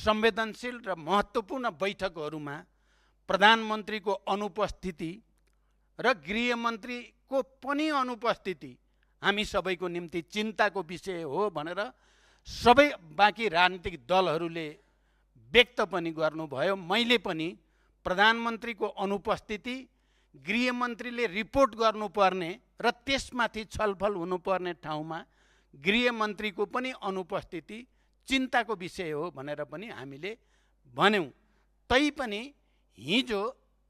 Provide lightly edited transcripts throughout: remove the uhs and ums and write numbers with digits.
संवेदनशील र महत्त्वपूर्ण बैठकहरूमा प्रधानमन्त्रीको अनुपस्थिति र गृहमन्त्रीको पनि अनुपस्थिति हामी सबैको निम्ति चिन्ताको विषय हो भनेर सबै बाँकी राजनीतिक दलहरूले व्यक्त पनि गर्नुभयो। मैले पनि प्रधानमन्त्रीको अनुपस्थिति, गृहमन्त्रीले रिपोर्ट गर्नुपर्ने र त्यसमाथि छलफल हुनुपर्ने ठाउँमा गृहमन्त्रीको पनि अनुपस्थिति चिन्ताको विषय हो भनेर पनि हामीले भन्यौँ। तैपनि हिजो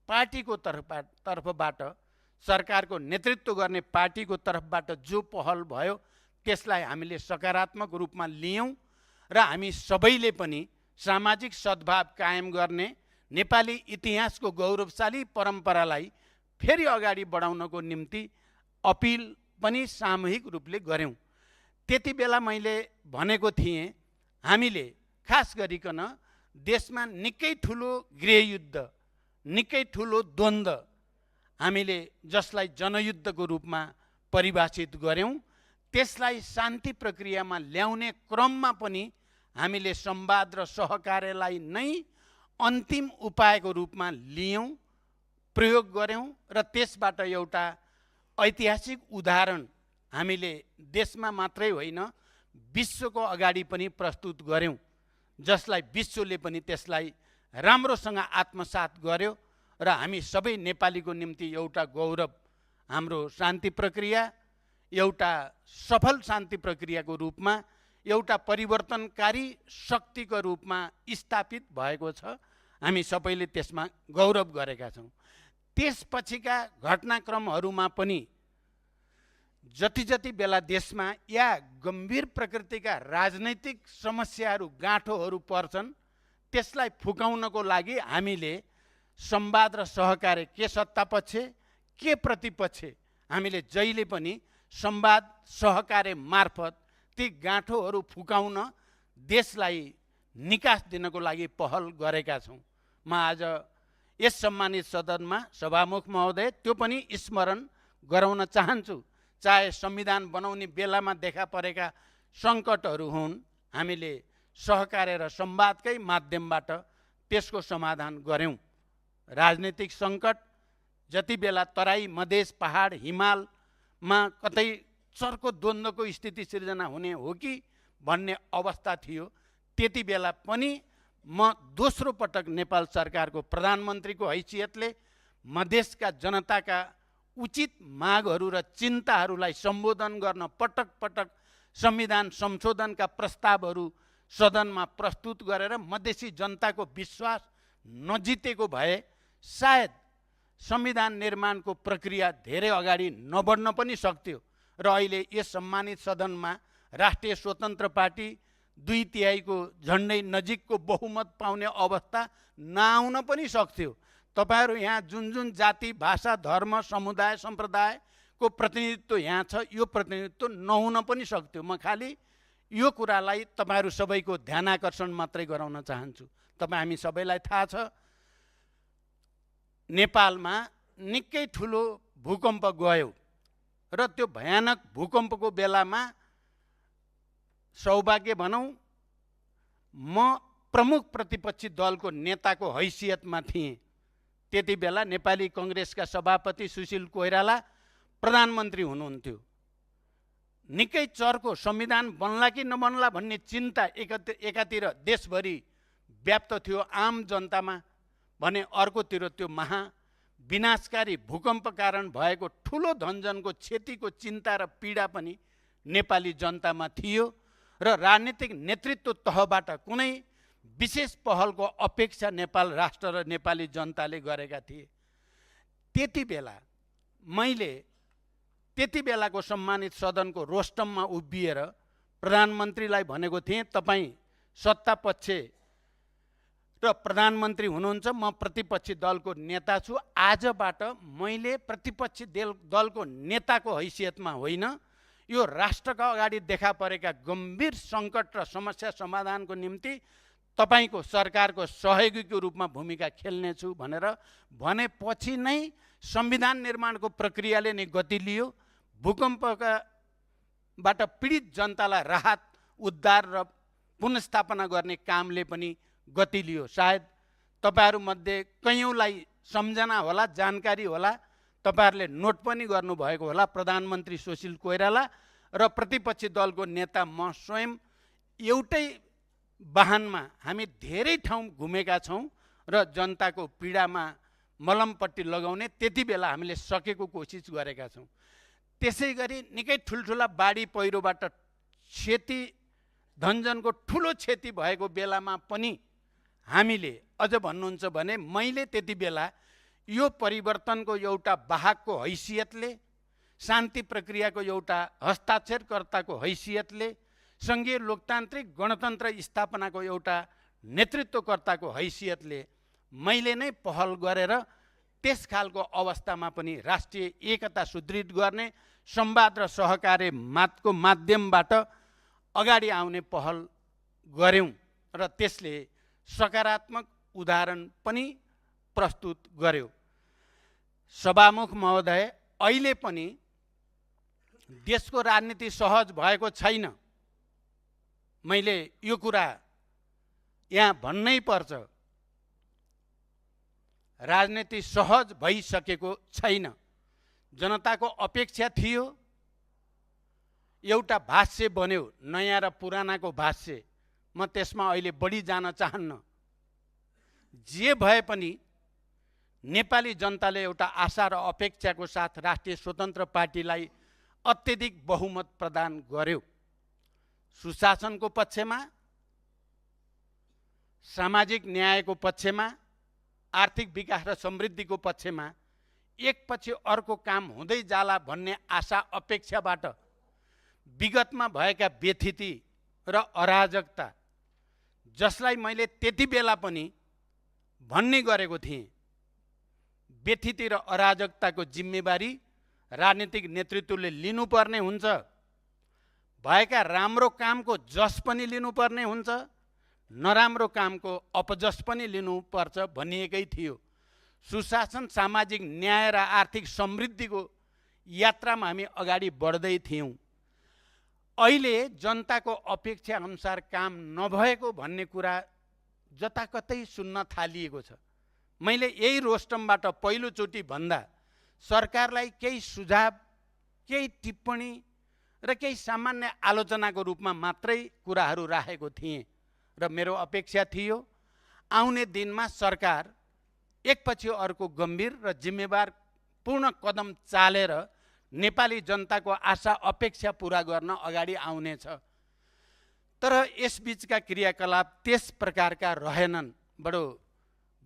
पार्टीको तर्फबाट, सरकारको नेतृत्व गर्ने पार्टीको तर्फबाट जो पहल भयो त्यसलाई हामीले सकारात्मक रूपमा लियौँ र हामी सबैले पनि सामाजिक सद्भाव कायम गर्ने नेपाली इतिहासको गौरवशाली परम्परालाई फेरि अगाडि बढाउनको निम्ति अपिल पनि सामूहिक रूपले गर्यौँ। त्यति बेला मैले भनेको थिएँ हामीले खास गरिकन देशमा निकै ठुलो गृहयुद्ध, निकै ठुलो द्वन्द्व हामीले जसलाई जनयुद्धको रूपमा परिभाषित गर्यौँ, त्यसलाई शान्ति प्रक्रियामा ल्याउने क्रममा पनि हामीले संवाद र सहकार्यलाई नै अन्तिम उपायको रूपमा लियौँ, प्रयोग गर्यौँ र त्यसबाट एउटा ऐतिहासिक उदाहरण हामीले देशमा मात्रै होइन विश्वको अगाडि पनि प्रस्तुत गर्यौँ, जसलाई विश्वले पनि त्यसलाई राम्रोसँग आत्मसात गर्यो र हामी सबै नेपालीको निम्ति एउटा गौरव, हाम्रो शान्ति प्रक्रिया एउटा सफल शान्ति प्रक्रियाको रूपमा एउटा परिवर्तनकारी शक्तिको रूपमा स्थापित भएको छ। हामी सबैले त्यसमा गौरव गरेका छौँ। त्यसपछिका घटनाक्रमहरूमा पनि जति जति बेला देशमा या गम्भीर प्रकृतिका राजनैतिक समस्याहरू, गाँठोहरू पर्छन्, त्यसलाई फुकाउनको लागि हामीले संवाद र सहकार्य, के सत्तापक्ष के प्रतिपक्ष, हामीले जहिले पनि संवाद सहकार्य मार्फत ती गाँठोहरू फुकाउन, देशलाई निकास दिनको लागि पहल गरेका छौँ। म आज यस सम्मानित सदनमा सभामुख महोदय त्यो पनि स्मरण गराउन चाहन्छु। चाहे संविधान बनाउने बेलामा देखा परेका सङ्कटहरू हुन्, हामीले सहकार्य र संवादकै माध्यमबाट त्यसको समाधान गर्यौँ। राजनीतिक सङ्कट जति बेला तराई, मधेस, पहाड, हिमालमा कतै चर्को द्वन्द्वको स्थिति सिर्जना हुने हो कि भन्ने अवस्था थियो, त्यति बेला पनि म दोस्रो पटक नेपाल सरकारको प्रधानमन्त्रीको हैसियतले मधेसका जनताका उचित मागहरू र चिन्ताहरूलाई सम्बोधन गर्न पटक पटक संविधान संशोधनका प्रस्तावहरू सदनमा प्रस्तुत गरेर मधेसी जनताको विश्वास नजितेको भए सायद संविधान निर्माणको प्रक्रिया धेरै अगाडि नबढ्न पनि सक्थ्यो र अहिले यस सम्मानित सदनमा राष्ट्रिय स्वतन्त्र पार्टी 2/3 झन्डै नजिकको बहुमत पाउने अवस्था नआउन पनि सक्थ्यो। तपाईहरू यहाँ जुन जुन जाति, भाषा, धर्म, समुदाय, सम्प्रदायको प्रतिनिधित्व यहाँ छ, यो प्रतिनिधित्व नहुन पनि सक्थ्यो। म खालि यो कुरालाई तपाईहरू सबैको ध्यानाकर्षण मात्रै गराउन चाहन्छु। हामी सबैलाई थाहा छ नेपालमा निकै ठुलो भूकम्प गयो र त्यो भयानक भूकम्पको बेलामा सौभाग्य भनौँ म प्रमुख प्रतिपक्षी दलको नेताको हैसियतमा थिएँ। त्यति बेला नेपाली कांग्रेसका सभापति सुशील कोइराला प्रधानमन्त्री हुनुहुन्थ्यो। निकै चर्को संविधान बन्ला कि नबन्ला भन्ने चिन्ता एकातिर देशभरि व्याप्त थियो आम जनतामा भने, अर्कोतिर त्यो विनाशकारी भूकम्प कारण भएको ठुलो धनजनको क्षतिको चिन्ता र पीडा पनि नेपाली जनतामा थियो र राजनीतिक नेतृत्व तहबाट कुनै विशेष पहलको अपेक्षा नेपाल राष्ट्र र नेपाली जनताले गरेका थिए। त्यति बेला मैले त्यति बेलाको सम्मानित सदनको रोस्टममा उभिएर प्रधानमन्त्रीलाई भनेको थिएँ, तपाईँ सत्ता पक्ष र प्रधानमन्त्री हुनुहुन्छ, म प्रतिपक्षी दलको नेता छु। आजबाट मैले प्रतिपक्षी दलको नेताको हैसियतमा होइन, यो राष्ट्रका अगाडि देखा परेका गम्भीर सङ्कट र समस्या समाधानको निम्ति तपाईको सरकारको सहयोगीको रूपमा भूमिका खेल्नेछु भनेर भनेपछि नै संविधान निर्माणको प्रक्रियाले नै गति लियो। भूकम्पबाट पीडित जनतालाई राहत, उद्धार र पुनर्स्थापना गर्ने कामले पनि गति लियो। सायद तपाईहरुमध्ये कयौंलाई सम्झना होला, जानकारी होला, तपाईहरुले नोट पनि गर्नुभएको होला। प्रधानमन्त्री सुशील कोइराला र प्रतिपक्षी दलको नेता म स्वयं एउटै वाहनमा हामी धेरै ठाउँ घुमेका छौं र जनताको पीडामा मलमपट्टि लगाउने त्यति बेला हामीले सकेको कोसिस गरेका छौं। त्यसैगरी निकै ठुलठुला बाढी पहिरोबाट क्षति, धनजनको ठुलो क्षति भएको बेलामा पनि हामीले अझ भन्नुहुन्छ भने मैले त्यति बेला यो परिवर्तनको एउटा वाहकको हैसियतले, शान्ति प्रक्रियाको एउटा हस्ताक्षरकर्ताको हैसियतले, संघीय लोकतान्त्रिक गणतन्त्र स्थापनाको एउटा नेतृत्वकर्ताको हैसियतले मैले नै पहल गरेर त्यस खालको अवस्थामा पनि राष्ट्रिय एकता सुदृढ गर्ने, संवाद र सहकार्यको माध्यमबाट अगाडि आउने पहल गर्यौं र त्यसले सकारात्मक उदाहरण पनि प्रस्तुत गर्यो। सभामुख महोदय, अहिले पनि देशको राजनीति सहज भएको छैन। मैले यो कुरा यहाँ भन्नै पर्छ। राजनीति सहज भइसकेको छैन। जनताको अपेक्षा थियो, एउटा भाष्य बन्यो, नयाँ र पुरानाको भाष्य। म त्यसमा अहिले बढी जान चाहन्न। जे भए पनि नेपाली जनताले एउटा आशा र अपेक्षाको साथ राष्ट्रिय स्वतन्त्र पार्टीलाई अत्यधिक बहुमत प्रदान गर्यो। सुशासनको पक्षमा, सामाजिक न्यायको पक्षमा, आर्थिक विकास र समृद्धिको पक्षमा एकपछि अर्को काम हुँदै जाला भन्ने आशा अपेक्षाबाट विगतमा भएका व्यथिति र अराजकता, जसलाई मैले त्यति बेला पनि भन्ने गरेको थिएँ, व्यथिति र अराजकताको जिम्मेवारी राजनीतिक नेतृत्वले लिनुपर्ने हुन्छ। भएका राम्रो कामको जस पनि लिनुपर्ने हुन्छ, नराम्रो कामको अपजस पनि लिनुपर्छ भनिएकै थियो। सुशासन, सामाजिक न्याय र आर्थिक समृद्धिको यात्रामा हामी अगाडि बढ्दै थियौं। अहिले जनताको अपेक्षा अनुसार काम नभएको भन्ने कुरा जताकतै सुन्न थालिएको छ। मैले यही रोस्टमबाट पहिलोचोटि भन्दा सरकारलाई केही सुझाव, केही टिप्पणी र केही सामान्य आलोचनाको रूपमा मात्रै कुराहरू राखेको थिएँ र मेरो अपेक्षा थियो आउने दिनमा सरकार एकपछि अर्को गम्भीर र जिम्मेवार पूर्ण कदम चालेर नेपाली जनताको आशा अपेक्षा पूरा गर्न अगाडि आउनेछ। तर यसबीचका क्रियाकलाप त्यस प्रकारका रहेनन्। बडो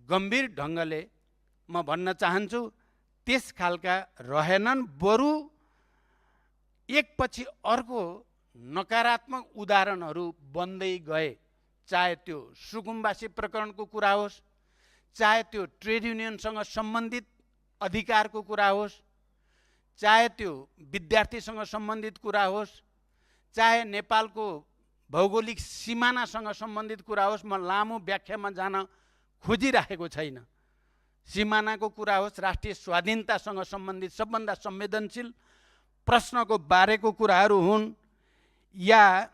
गम्भीर ढङ्गले म भन्न चाहन्छु, त्यस खालका रहेनन्। बरु एकपछि अर्को नकारात्मक उदाहरणहरू बन्दै गए। चाहे त्यो सुकुम्बासी प्रकरणको कुरा होस्, चाहे त्यो ट्रेड युनियनसँग सम्बन्धित अधिकारको कुरा होस्, चाहे त्यो विद्यार्थीसँग सम्बन्धित कुरा होस्, चाहे नेपालको भौगोलिक सिमानासँग सम्बन्धित कुरा होस्। म लामो व्याख्यामा जान खोजिराखेको छैन। सिमानाको कुरा होस्, राष्ट्रिय स्वाधीनतासँग सम्बन्धित सबभन्दा संवेदनशील प्रश्नको बारेको कुराहरू हुन्, या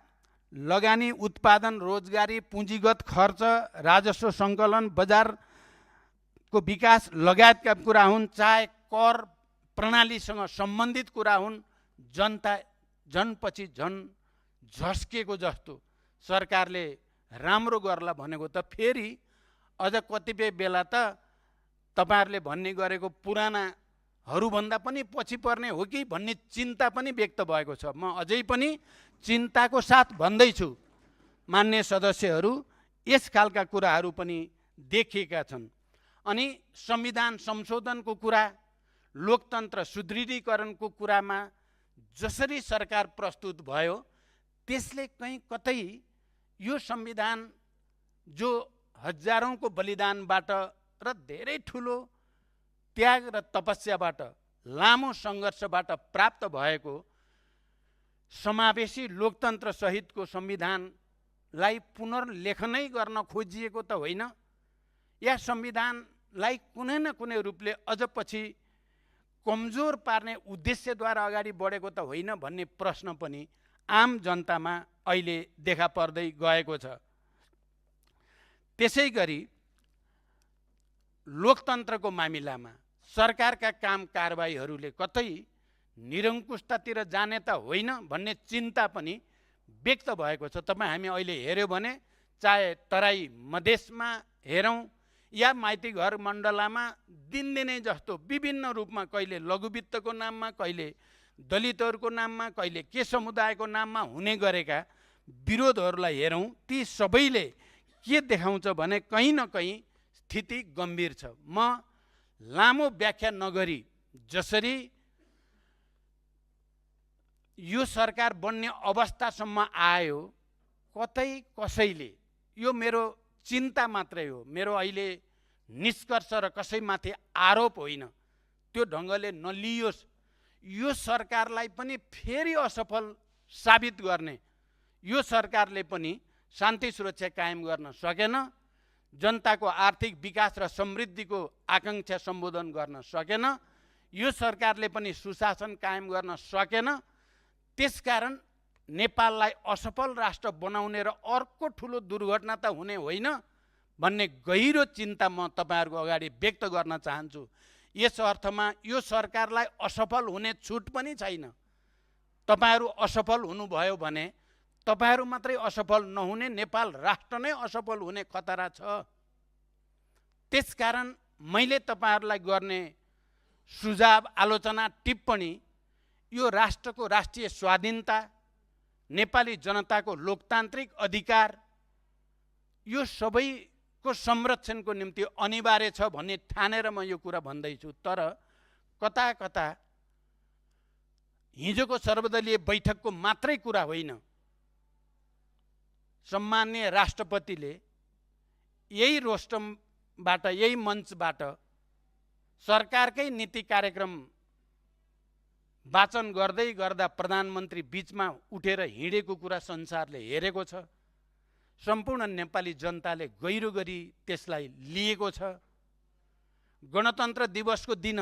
लगानी, उत्पादन, रोजगारी, पुँजीगत खर्च, राजस्व सङ्कलन, बजारको विकास लगायतका कुरा हुन्, चाहे कर प्रणालीसँग सम्बन्धित कुरा हुन्, जनता जनपछि झन झस्केको जस्तो सरकारले राम्रो गर्ला भनेको त फेरि अझ कतिपय बेला त तपाईहरुले भन्ने गरेको पुरानाहरूभन्दा पनि पछि पर्ने हो कि भन्ने चिन्ता पनि व्यक्त भएको छ। म अझै पनि चिन्ताको साथ भन्दैछु। मान्य सदस्यहरू, यस खालका कुराहरू पनि देखिएका छन्। अनि संविधान संशोधनको कुरा, लोकतन्त्र सुदृढीकरणको कुरामा जसरी सरकार प्रस्तुत भयो, त्यसले कहीँ कतै यो संविधान जो हजारौंको बलिदानबाट र धेरै ठुलो त्याग र तपस्याबाट, लामो सङ्घर्षबाट प्राप्त भएको समावेशी लोकतन्त्र सहितको संविधानलाई पुनर्लेखनै गर्न खोजिएको त होइन, या संविधानलाई कुनै न कुनै रूपले अझ पछि कमजोर पार्ने उद्देश्यद्वारा अगाडि बढेको त होइन भन्ने प्रश्न पनि आम जनतामा अहिले देखा पर्दै गएको छ। त्यसै गरी लोकतन्त्रको मामिलामा सरकारका काम कारबाहीहरूले कतै निरङ्कुशतातिर जाने त होइन भन्ने चिन्ता पनि व्यक्त भएको छ। तपाईँ हामी अहिले हेऱ्यो भने चाहे तराई मधेसमा हेरौँ या माइती घर मण्डलामा दिनदिनै जस्तो विभिन्न रूपमा कहिले लघुवित्तको नाममा, कहिले दलितहरूको नाममा, कहिले के समुदायको नाममा हुने गरेका विरोधहरूलाई हेरौँ, ती सबैले के देखाउँछ भने कहीँ न कहीँ स्थिति गम्भीर छ। म लामो व्याख्या नगरी जसरी यो सरकार बन्ने अवस्थासम्म आयो, कतै कसैले, यो मेरो चिन्ता मात्रै हो, मेरो अहिले निष्कर्ष र कसैमाथि आरोप होइन, त्यो ढङ्गले नलियोस्। यो सरकारलाई पनि फेरि असफल साबित गर्ने, यो सरकारले पनि शान्ति सुरक्षा कायम गर्न सकेन, जनताको आर्थिक विकास र समृद्धिको आकाङ्क्षा सम्बोधन गर्न सकेन, यो सरकारले पनि सुशासन कायम गर्न सकेन। त्यसकारण नेपाललाई असफल राष्ट्र बनाउने र अर्को ठुलो दुर्घटना त हुने होइन भन्ने गहिरो चिन्ता म तपाईँहरूको अगाडि व्यक्त गर्न चाहन्छु। यस अर्थमा यो सरकारलाई असफल हुने छुट पनि छैन। तपाईँहरू असफल हुनुभयो भने तपाईँहरू मात्रै असफल नहुने, नेपाल राष्ट्र नै असफल हुने खतरा छ। त्यसकारण मैले तपाईँहरूलाई गर्ने सुझाव, आलोचना, टिप्पणी यो राष्ट्रको राष्ट्रिय स्वाधीनता, नेपाली जनताको लोकतान्त्रिक अधिकार, यो सबैको संरक्षणको निम्ति अनिवार्य छ भन्ने ठानेर म यो कुरा भन्दैछु। तर कता कता हिजोको सर्वदलीय बैठकको मात्रै कुरा होइन, सम्माननीय राष्ट्रपतिले यही रोस्टमबाट, यही मञ्चबाट सरकारकै नीति कार्यक्रम वाचन गर्दै गर्दा प्रधानमन्त्री बीचमा उठेर हिँडेको कुरा संसारले हेरेको छ। सम्पूर्ण नेपाली जनताले गहिरो गरी त्यसलाई लिएको छ। गणतन्त्र दिवसको दिन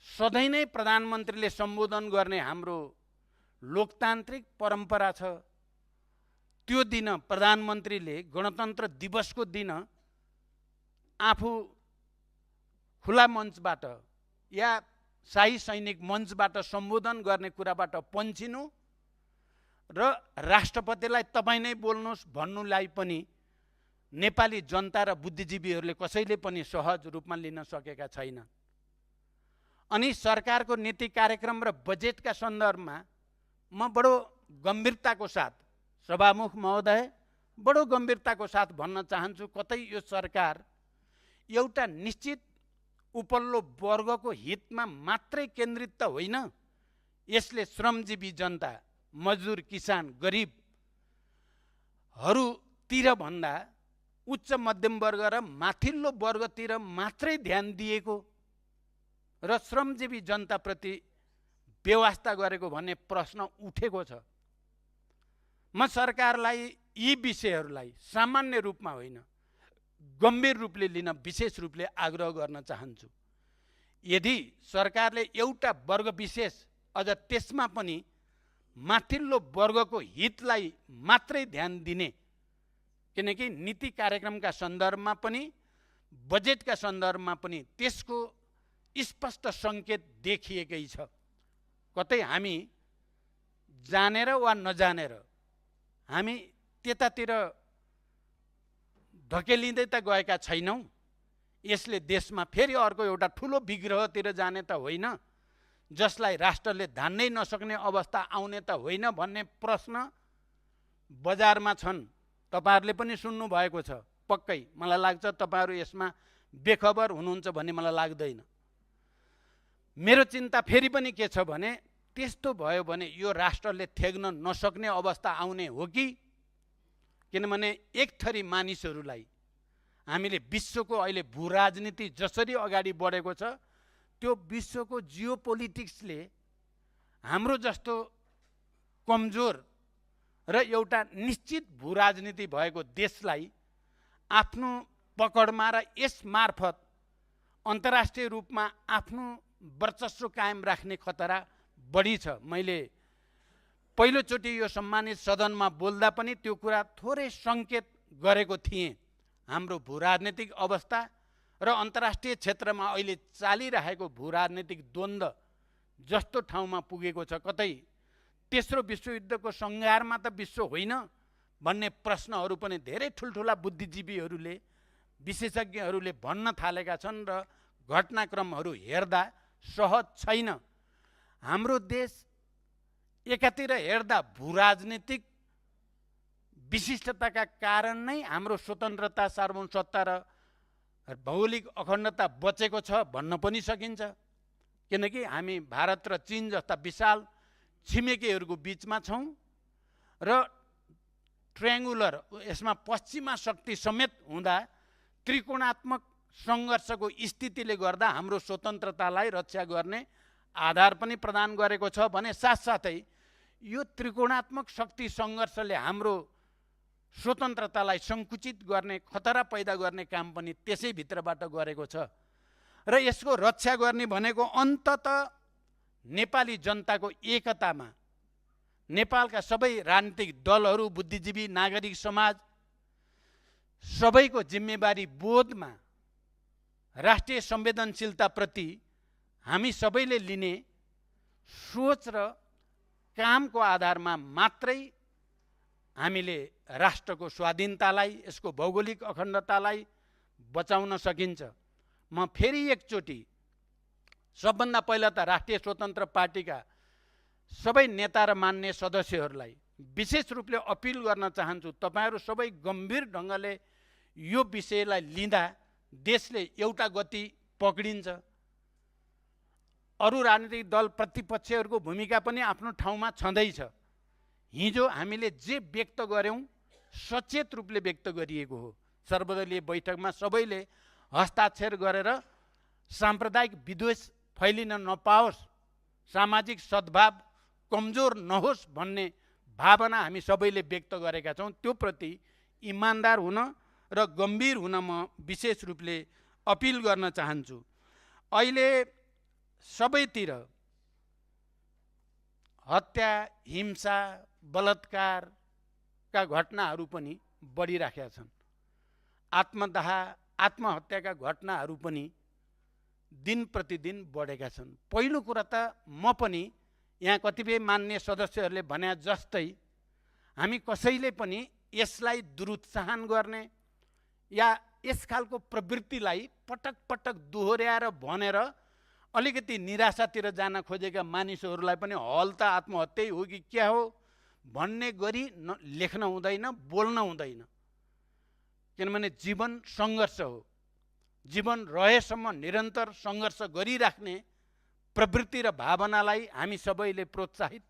सधैँ नै प्रधानमन्त्रीले सम्बोधन गर्ने हाम्रो लोकतान्त्रिक परम्परा छ। त्यो दिन प्रधानमन्त्रीले गणतन्त्र दिवसको दिन आफू खुला मञ्चबाट या शाही सैनिक मञ्चबाट सम्बोधन गर्ने कुराबाट पन्छिनु र राष्ट्रपतिलाई तपाईँ नै बोल्नुहोस् भन्नुलाई पनि नेपाली जनता र बुद्धिजीवीहरूले कसैले पनि सहज रूपमा लिन सकेका छैन। अनि सरकारको नीति कार्यक्रम र बजेटका सन्दर्भमा म बडो गम्भीरताको साथ, सभामुख महोदय, बडो गम्भीरताको साथ भन्न चाहन्छु, कतै यो सरकार एउटा निश्चित उपल्लो वर्गको हितमा मात्रै केन्द्रित त होइन, यसले श्रमजीवी जनता, मजदुर, किसान, गरिबहरूतिर भन्दा उच्च मध्यम वर्ग र माथिल्लो वर्गतिर मात्रै ध्यान दिएको र श्रमजीवी जनताप्रति व्यवस्था गरेको भन्ने प्रश्न उठेको छ। म सरकारलाई यी विषयहरूलाई सामान्य रूपमा होइन, गम्भीर रूपले लिन विशेष रूपले आग्रह गर्न चाहन्छु। यदि सरकारले एउटा वर्ग विशेष, अझ त्यसमा पनि माथिल्लो वर्गको हितलाई मात्रै ध्यान दिने, किनकि नीति कार्यक्रमका सन्दर्भमा पनि बजेटका सन्दर्भमा पनि त्यसको स्पष्ट सङ्केत देखिएकै छ। कतै हामी जानेर वा नजानेर हामी त्यतातिर धकेलिँदै त गएका छैनौँ। यसले देशमा फेरि अर्को एउटा ठुलो विग्रहतिर जाने त होइन, जसलाई राष्ट्रले धान्नै नसक्ने अवस्था आउने त होइन भन्ने प्रश्न बजारमा छन्। तपाईहरूले पनि सुन्नुभएको छ पक्कै। मलाई लाग्छ तपाईँहरू यसमा बेखबर हुनुहुन्छ भन्ने मलाई लाग्दैन। मेरो चिन्ता फेरि पनि के छ भने, त्यस्तो भयो भने यो राष्ट्रले थेग्न नसक्ने अवस्था आउने हो कि, किनभने एक थरी मानिसहरूलाई हामीले विश्वको अहिले भू राजनीति जसरी अगाडि बढेको छ, त्यो विश्वको जियो पोलिटिक्सले हाम्रो जस्तो कमजोर र एउटा निश्चित भू राजनीति भएको देशलाई आफ्नो पकडमा र यस मार्फत अन्तर्राष्ट्रिय रूपमा आफ्नो वर्चस्व कायम राख्ने खतरा बढी छ। मैले पहिलोचोटि यो सम्मानित सदनमा बोल्दा पनि त्यो कुरा थोरै सङ्केत गरेको थिएँ। हाम्रो भू राजनीतिक अवस्था र अन्तर्राष्ट्रिय क्षेत्रमा अहिले चालिरहेको भू राजनीतिक द्वन्द्व जस्तो ठाउँमा पुगेको छ, कतै तेस्रो विश्वयुद्धको सङ्घारमा त विश्व होइन भन्ने प्रश्नहरू पनि धेरै ठुल्ठुला बुद्धिजीवीहरूले, विशेषज्ञहरूले भन्न थालेका छन् र घटनाक्रमहरू हेर्दा सहज छैन। हाम्रो देश एकातिर हेर्दा भू राजनीतिक विशिष्टताका कारण नै हाम्रो स्वतन्त्रता, सार्वभौमसत्ता र भौगोलिक अखण्डता बचेको छ भन्न पनि सकिन्छ। किनकि हामी भारत र चीन जस्ता विशाल छिमेकीहरूको बिचमा छौँ र ट्रायङ्गुलर, यसमा पश्चिमा शक्ति समेत हुँदा त्रिकोणात्मक सङ्घर्षको स्थितिले गर्दा हाम्रो स्वतन्त्रतालाई रक्षा गर्ने आधार पनि प्रदान गरेको छ भने साथसाथै यो त्रिकोणात्मक शक्ति सङ्घर्षले हाम्रो स्वतन्त्रतालाई सङ्कुचित गर्ने, खतरा पैदा गर्ने काम पनि त्यसै भित्रबाट गरेको छ। र यसको रक्षा गर्ने भनेको अन्ततः नेपाली जनताको एकतामा, नेपालका सबै राजनीतिक दलहरू, बुद्धिजीवी, नागरिक समाज सबैको जिम्मेवारी बोधमा, राष्ट्रिय संवेदनशीलताप्रति हामी सबैले लिने सोच र कामको आधारमा मात्रै हामीले राष्ट्रको स्वाधीनतालाई, यसको भौगोलिक अखण्डतालाई बचाउन सकिन्छ। म फेरि एकचोटि सबभन्दा पहिला त राष्ट्रिय स्वतन्त्र पार्टीका सबै नेता र मान्य सदस्यहरूलाई विशेष रूपले अपिल गर्न चाहन्छु, तपाईहरू सबै गम्भीर ढङ्गले यो विषयलाई लिँदा देशले एउटा गति पक्रिन्छ। अरू राजनीतिक दल प्रतिपक्षहरूको भूमिका पनि आफ्नो ठाउँमा छँदैछ। हिजो हामीले जे व्यक्त गऱ्यौँ सचेत रूपले व्यक्त गरिएको हो। सर्वदलीय बैठकमा सबैले हस्ताक्षर गरेर साम्प्रदायिक विद्वेष फैलिन नपाओस्, सामाजिक सद्भाव कमजोर नहोस् भन्ने भावना हामी सबैले व्यक्त गरेका छौँ। त्यो प्रति इमान्दार हुन र गम्भीर हुन म विशेष रूपले अपिल गर्न चाहन्छु। अहिले सबैतिर हत्या, हिंसा, बलात्कारका घटनाहरू पनि बढिराखेका छन्। आत्मदाह, आत्महत्याका घटनाहरू पनि दिन प्रतिदिन बढेका छन्। पहिलो कुरा त म पनि यहाँ कतिपय मान्य सदस्यहरूले भने जस्तै हामी कसैले पनि यसलाई दुरुत्साहन गर्ने या यस खालको प्रवृत्तिलाई पटक पटक दोहोर्याएर भनेर अलिकति निराशातिर जान खोजेका मानिसहरूलाई पनि हल त आत्महत्यै हो कि क्या हो भन्ने गरी लेख्न हुँदैन, बोल्न हुँदैन। किनभने जीवन सङ्घर्ष हो। जीवन रहेसम्म निरन्तर सङ्घर्ष गरिराख्ने प्रवृत्ति र भावनालाई हामी सबैले प्रोत्साहित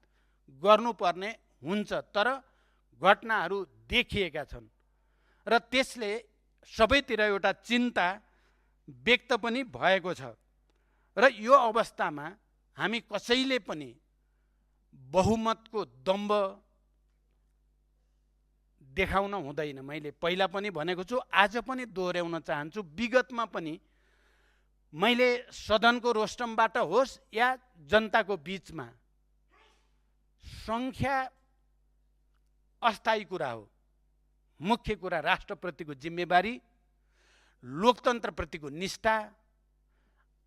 गर्नुपर्ने हुन्छ। तर घटनाहरू देखिएका छन् र त्यसले सबैतिर एउटा चिन्ता व्यक्त पनि भएको छ। र यो अवस्थामा हामी कसैले पनि बहुमतको दम्भ देखाउन हुँदैन। मैले पहिला पनि भनेको छु, आज पनि दोहोऱ्याउन चाहन्छु। विगतमा पनि मैले सदनको रोस्टमबाट होस् या जनताको बीचमा, सङ्ख्या अस्थायी कुरा हो। मुख्य कुरा राष्ट्रप्रतिको जिम्मेवारी, लोकतन्त्रप्रतिको निष्ठा,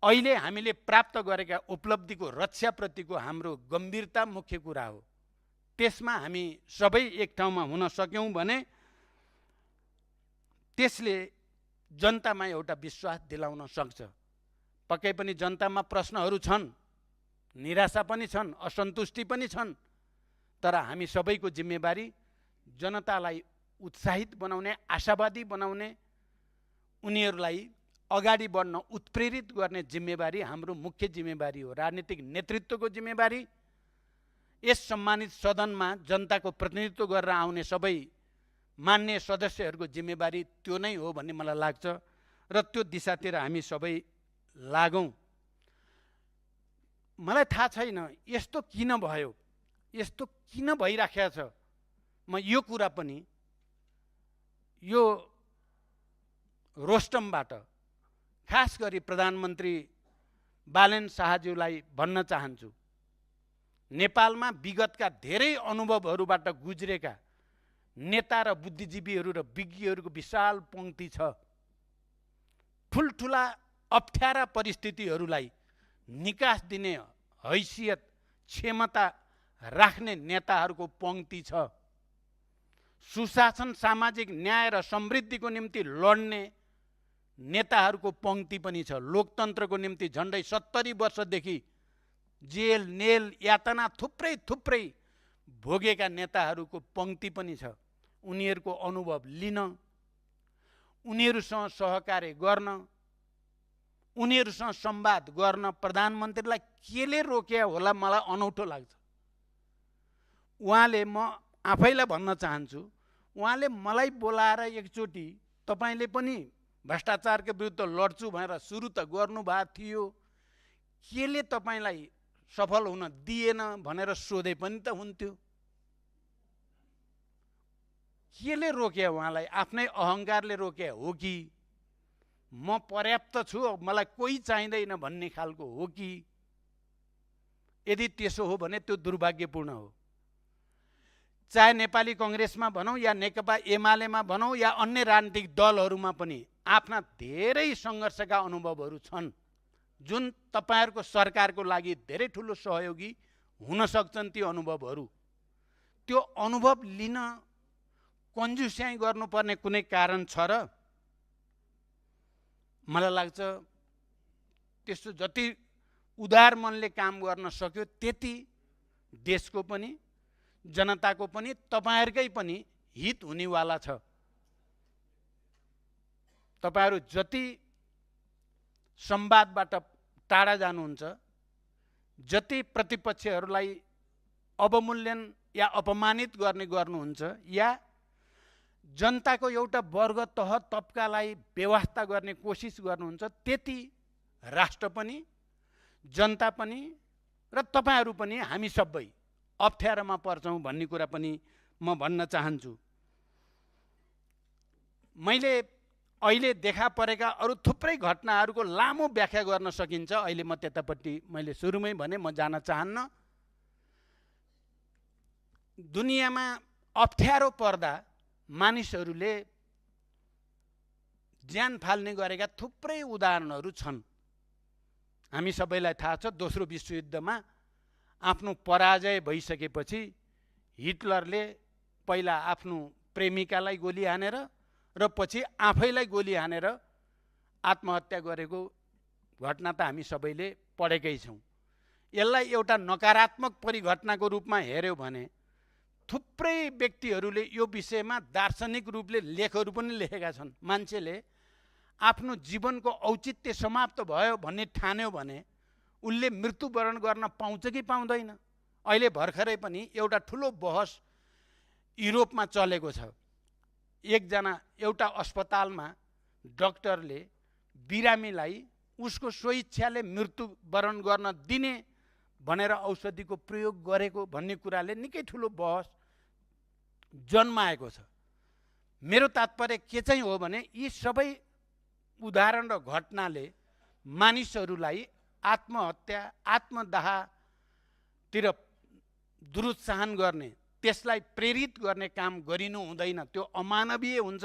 अहिले हामीले प्राप्त गरेका उपलब्धिको रक्षाप्रतिको हाम्रो गम्भीरता मुख्य कुरा हो। त्यसमा हामी सबै एक ठाउँमा हुन सक्यौँ भने त्यसले जनतामा एउटा विश्वास दिलाउन सक्छ। पक्कै पनि जनतामा प्रश्नहरू छन्, निराशा पनि छन्, असन्तुष्टि पनि छन्। तर हामी सबैको जिम्मेवारी जनतालाई उत्साहित बनाउने, आशावादी बनाउने, उनीहरूलाई अगाडि बढ्न उत्प्रेरित गर्ने जिम्मेवारी हाम्रो मुख्य जिम्मेवारी हो। राजनीतिक नेतृत्वको जिम्मेवारी, यस सम्मानित सदनमा जनताको प्रतिनिधित्व गरेर आउने सबै मान्य सदस्यहरूको जिम्मेवारी त्यो नै हो भन्ने मलाई लाग्छ र त्यो दिशातिर हामी सबै लागौँ। मलाई थाहा छैन यस्तो किन भयो, यस्तो किन भइराखेको छ। म यो कुरा पनि यो रोस्टमबाट खास गरी प्रधानमन्त्री बालेन शाहज्यूलाई भन्न चाहन्छु। नेपालमा विगतका धेरै अनुभवहरूबाट गुज्रेका नेता र बुद्धिजीवीहरू र विज्ञहरूको विशाल पंक्ति छ। ठुल्ठुला अप्ठ्यारा परिस्थितिहरूलाई निकास दिने हैसियत क्षमता राख्ने नेताहरूको पंक्ति छ। सुशासन, सामाजिक न्याय र समृद्धिको निम्ति लड्ने नेताहरूको पंक्ति पनि छ। लोकतन्त्रको निम्ति झन्डै 70 वर्षदेखि जेल नेल यातना थुप्रै थुप्रै भोगेका नेताहरूको पंक्ति पनि छ। उनीहरूको अनुभव लिन, उनीहरूसँग सहकार्य गर्न, उनीहरूसँग संवाद गर्न प्रधानमन्त्रीलाई केले रोक्या होला मलाई अनौठो लाग्छ। उहाँले, म आफैलाई भन्न चाहन्छु, उहाँले मलाई बोलाएर एकचोटि तपाईले पनि भ्रष्टाचारको विरुद्ध लड्छु भनेर सुरु त गर्नुभएको थियो, केले तपाईलाई सफल हुन दिएन भनेर सोधे पनि त हुन्थ्यो। केले रोक्या उहाँलाई? आफ्नै अहङ्कारले रोक्या हो कि म पर्याप्त छु मलाई कोही चाहिँदैन भन्ने खालको हो कि? यदि त्यसो हो भने त्यो दुर्भाग्यपूर्ण हो। चाहे नेपाली कांग्रेसमा भनौँ या नेकपा एमालेमा भनौँ या अन्य राजनीतिक दलहरूमा पनि आफ्ना धेरै सङ्घर्षका अनुभवहरू छन् जुन तपाईहरुको सरकारको लागि धेरै ठुलो सहयोगी हुन सक्छन्। त्यो अनुभवहरू, त्यो अनुभव लिन कन्जुस्याइ गर्नुपर्ने कुनै कारण छ र? मलाई लाग्छ त्यस्तो जति उदार मनले काम गर्न सक्यो त्यति देशको पनि जनताको पनि तपाईहरुकै पनि हित हुनेवाला छ। तपाईहरु जति संवादबाट टाढा जानुहुन्छ, जति प्रतिपक्षहरूलाई अवमूल्यन या अपमानित गर्नुहुन्छ या जनताको एउटा वर्ग तह तबकालाई व्यवस्था गर्ने कोसिस गर्नुहुन्छ, त्यति राष्ट्र पनि जनता पनि र तपाईहरु पनि हामी सबै अप्ठ्यारोमा पर्छौं भन्ने कुरा पनि म भन्न चाहन्छु। मैले अहिले देखा परेका अरु थुप्रै घटनाहरूको लामो व्याख्या गर्न सकिन्छ। अहिले म त्यतापट्टि मैले सुरुमै भने म जान चाहन्न। दुनियाँमा अप्ठ्यारो पर्दा मानिसहरूले ज्यान फाल्ने गरेका थुप्रै उदाहरणहरू छन्। हामी सबैलाई थाहा छ, दोस्रो विश्वयुद्धमा आफ्नो पराजय भइसकेपछि हिटलरले पहिला आफ्नो प्रेमिकालाई गोली हानेर र पछि आफैलाई गोली हानेर आत्महत्या गरेको घटना त हामी सबैले पढेकै छौं। यसलाई एउटा नकारात्मक परिघटनाको रूपमा हेर्यो भने थुप्रै व्यक्तिहरूले यो विषयमा दार्शनिक रूपले लेखहरू पनि लेखेका छन्। मान्छेले आफ्नो जीवनको औचित्य समाप्त भयो भन्ने ठान्यो भने उनले मृत्युवरण गर्न पाउँछ कि पाउँदैन? अहिले भर्खरै पनि एउटा ठुलो बहस युरोपमा चलेको छ। एउटा अस्पतालमा डाक्टरले बिरामीलाई उसको स्वेच्छाले मृत्युवरण गर्न दिने भनेर औषधिको प्रयोग गरेको भन्ने कुराले निकै ठुलो बहस जन्माएको छ। मेरो तात्पर्य के चाहिँ हो भने यी सबै उदाहरण र घटनाले मानिसहरूलाई आत्महत्या आत्मदाहतिर दुरुत्साहन गर्ने, त्यसलाई प्रेरित गर्ने काम गरिनु हुँदैन। त्यो अमानवीय हुन्छ।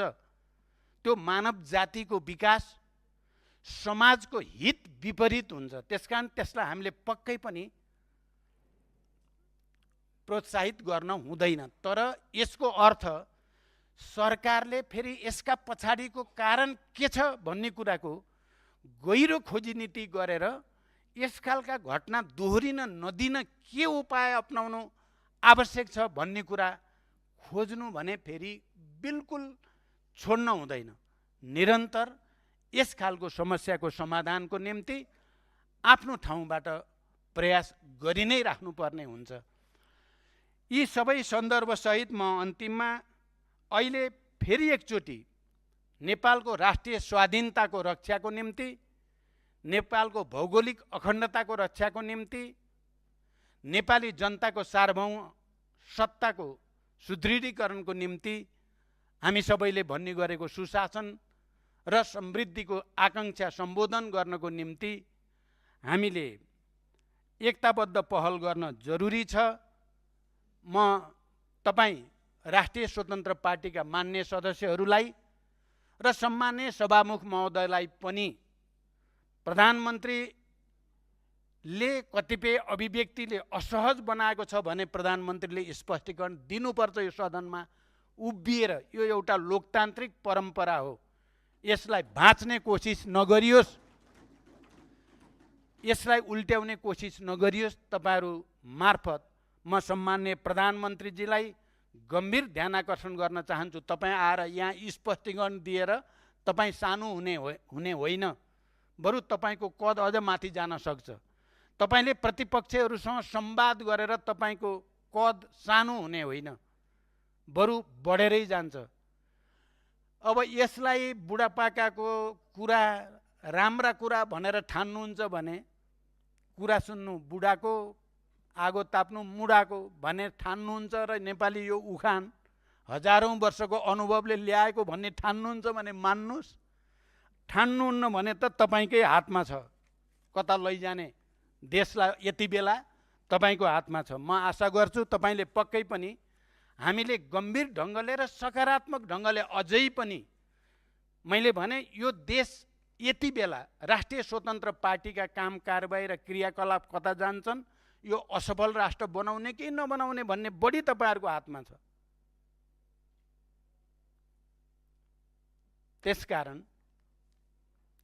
त्यो मानव जातिको विकास, समाजको हित विपरीत हुन्छ। त्यसकारण त्यसलाई हामीले पक्कै पनि प्रोत्साहित गर्न हुँदैन। तर यसको अर्थ सरकारले फेरि यसका पछाडिको कारण के छ भन्ने कुराको गहिरो खोजी नीति गरेर यस खालका घटना दोहोरिन नदिन के उपाय अपनाउनु आवश्यक छ भन्ने कुरा खोज्नु भने फेरि बिल्कुल छोड्न हुँदैन। निरन्तर यस खालको समस्याको समाधानको निम्ति आफ्नो ठाउँबाट प्रयास गरि नै राख्नुपर्ने हुन्छ। यी सबै सन्दर्भ सहित म अन्तिममा अहिले फेरि एकचोटि नेपालको राष्ट्रिय स्वाधीनताको रक्षाको निम्ति, नेपालको भौगोलिक अखण्डताको रक्षाको निम्ति, नेपाली जनताको सार्वभौम सत्ताको सुदृढीकरणको निम्ति हामी सबैले भन्ने गरेको सुशासन र समृद्धिको आकांक्षा सम्बोधन गर्नको निम्ति हामीले एकताबद्ध पहल गर्न जरुरी छ। म तपाई राष्ट्रिय स्वतन्त्र पार्टीका मान्य सदस्यहरूलाई र सम्मान्य सभामुख महोदयलाई पनि प्रधानमन्त्रीले कतिपय अभिव्यक्तिले असहज बनाएको छ भने प्रधानमन्त्रीले स्पष्टीकरण दिनुपर्छ। यो सदनमा उभिएर यो एउटा लोकतान्त्रिक परम्परा हो, यसलाई भाँच्ने कोसिस नगरियोस्, यसलाई उल्ट्याउने कोसिस नगरियोस्। तपाईहरू मार्फत म सम्मान्य प्रधानमन्त्रीजीलाई गम्भीर ध्यानाकर्षण गर्न चाहन्छु। तपाईँ आएर यहाँ स्पष्टीकरण दिएर तपाईँ सानो हुने होइन, बरु तपाईँको कद अझ माथि जान सक्छ। तपाईँले प्रतिपक्षहरूसँग संवाद गरेर तपाईँको कद सानो हुने होइन, बरु बढेरै जान्छ। अब यसलाई बुढापाकाको कुरा, राम्रा कुरा भनेर ठान्नुहुन्छ भने कुरा सुन्नु बुढाको, आगो ताप्नु मुढाको भनेर ठान्नुहुन्छ र नेपाली यो उखान हजारौँ वर्षको अनुभवले ल्याएको भन्ने ठान्नुहुन्छ भने मान्नुहोस्। ठान्नुहुन्न भने त तपाईँकै हातमा छ, कता लैजाने देशलाई यति बेला तपाईँको हातमा छ। म आशा गर्छु तपाईँले पक्कै पनि हामीले गम्भीर ढङ्गले र सकारात्मक ढङ्गले अझै पनि, मैले भने यो देश यति बेला राष्ट्रिय स्वतन्त्र पार्टीका काम कारबाही र क्रियाकलाप कता जान्छन्, यो असफल राष्ट्र बनाउने कि नबनाउने भन्ने बढी तपाईँहरूको हातमा छ। त्यसकारण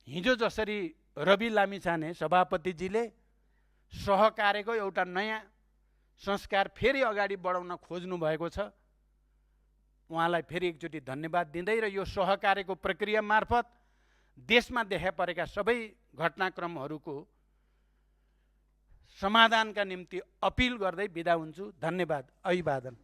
हिजो जसरी रवि लामिछाने सभापतिजीले सहकार्यको एउटा नयाँ संस्कार फेरि अगाडि बढाउन खोज्नु भएको छ, उहाँलाई फेरि एकचोटि धन्यवाद दिँदै र यो सहकार्यको प्रक्रिया मार्फत देशमा देखा परेका सबै घटनाक्रमहरूको समाधानका निम्ति अपिल गर्दै बिदा हुन्छु। धन्यवाद। अभिवादन।